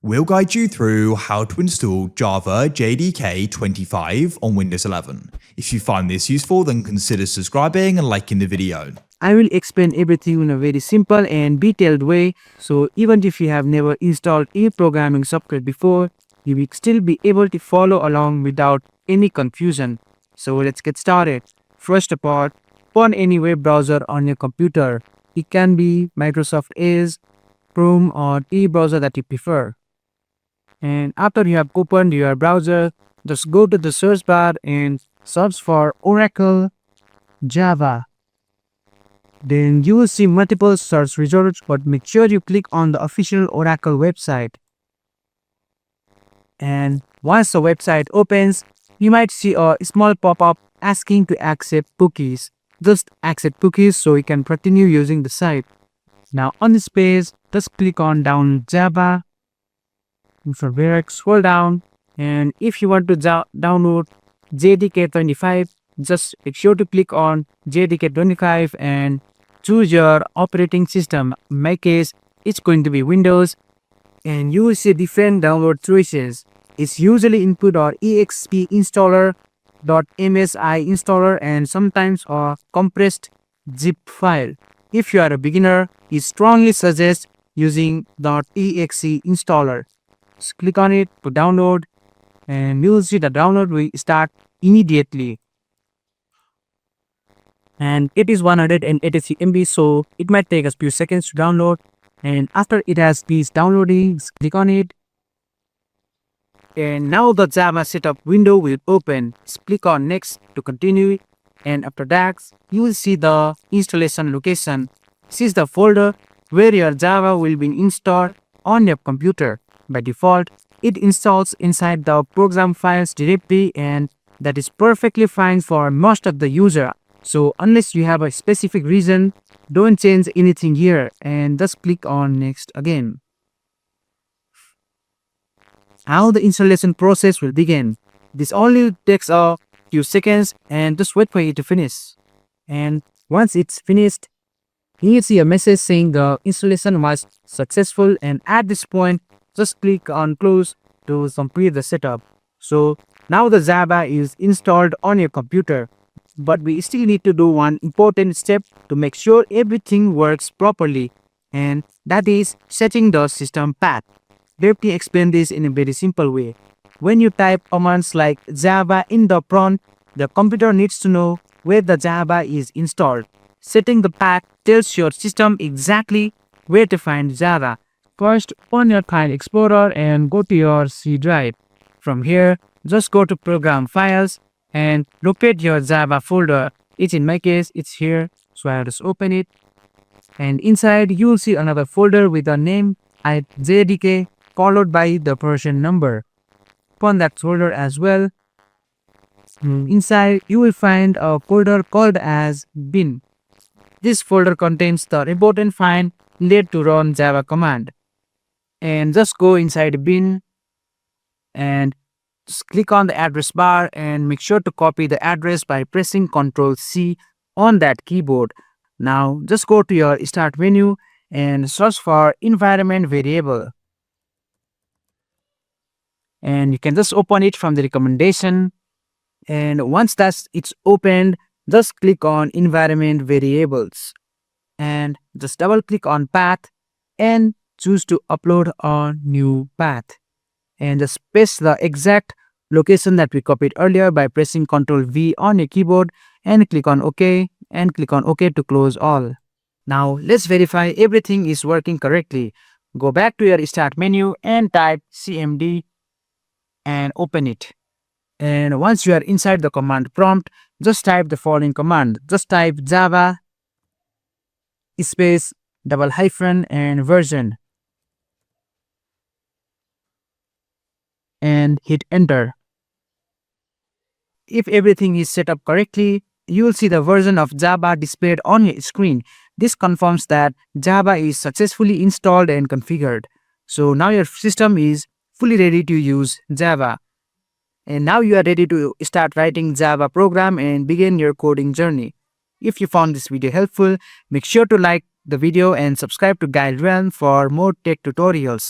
We'll guide you through how to install Java JDK 25 on Windows 11. If you find this useful, then consider subscribing and liking the video. I will explain everything in a very simple and detailed way, so even if you have never installed a programming software before, you will still be able to follow along without any confusion. So let's get started. First of all, open any web browser on your computer. It can be Microsoft Edge, Chrome, or any browser that you prefer. And after you have opened your browser, just go to the search bar and search for Oracle Java. Then you will see multiple search results, but make sure you click on the official Oracle website. And once the website opens, you might see a small pop-up asking to accept cookies. Just accept cookies so you can continue using the site. Now on this page, just click on Download Java. From there, scroll down, and if you want to download JDK 25, just make sure to click on JDK 25 and choose your operating system. In my case, it's going to be Windows, and you will see different download choices. It's usually input or exp installer, .msi installer, and sometimes a compressed zip file. If you are a beginner, I strongly suggest using .exe installer. Just click on it to download, and you will see the download will start immediately. And it is 183 MB, so it might take us few seconds to download. And after it has finished downloading, click on it. And now the Java setup window will open. Just click on next to continue. And after that, you will see the installation location. This is the folder where your Java will be installed on your computer. By default, it installs inside the program files directory, and that is perfectly fine for most of the user. So unless you have a specific reason, don't change anything here and just click on next again. Now the installation process will begin. This only takes a few seconds, and just wait for it to finish. And once it's finished, you will see a message saying the installation was successful, and at this point, just click on close to complete the setup. So now the Java is installed on your computer, but we still need to do one important step to make sure everything works properly, and that is setting the system path. Let me explain this in a very simple way. When you type commands like Java in the prompt, the computer needs to know where the Java is installed. Setting the path tells your system exactly where to find Java. First, open your File Explorer and go to your C drive. From here, just go to Program Files and locate your Java folder. In my case, it's here, so I'll just open it. And inside, you will see another folder with a name at JDK followed by the version number. Open that folder as well. Inside, you will find a folder called as bin. This folder contains the important file needed to run Java command. And just go inside bin and just click on the address bar and make sure to copy the address by pressing Ctrl+C on that keyboard. Now just go to your start menu and search for environment variable. And you can just open it from the recommendation. And once it's opened, just click on environment variables and just double click on path and choose to upload a new path, and just paste the exact location that we copied earlier by pressing Ctrl+V on your keyboard and click on OK and click on OK to close all. Now let's verify everything is working correctly. Go back to your start menu and type cmd and open it. And once you are inside the command prompt, just type the following command. Just type Java space _ and version and hit enter. If everything is set up correctly, you will see the version of Java displayed on your screen. This confirms that Java is successfully installed and configured. So now your system is fully ready to use Java. And now you are ready to start writing Java program and begin your coding journey. If you found this video helpful, make sure to like the video and subscribe to GuideRealm for more tech tutorials.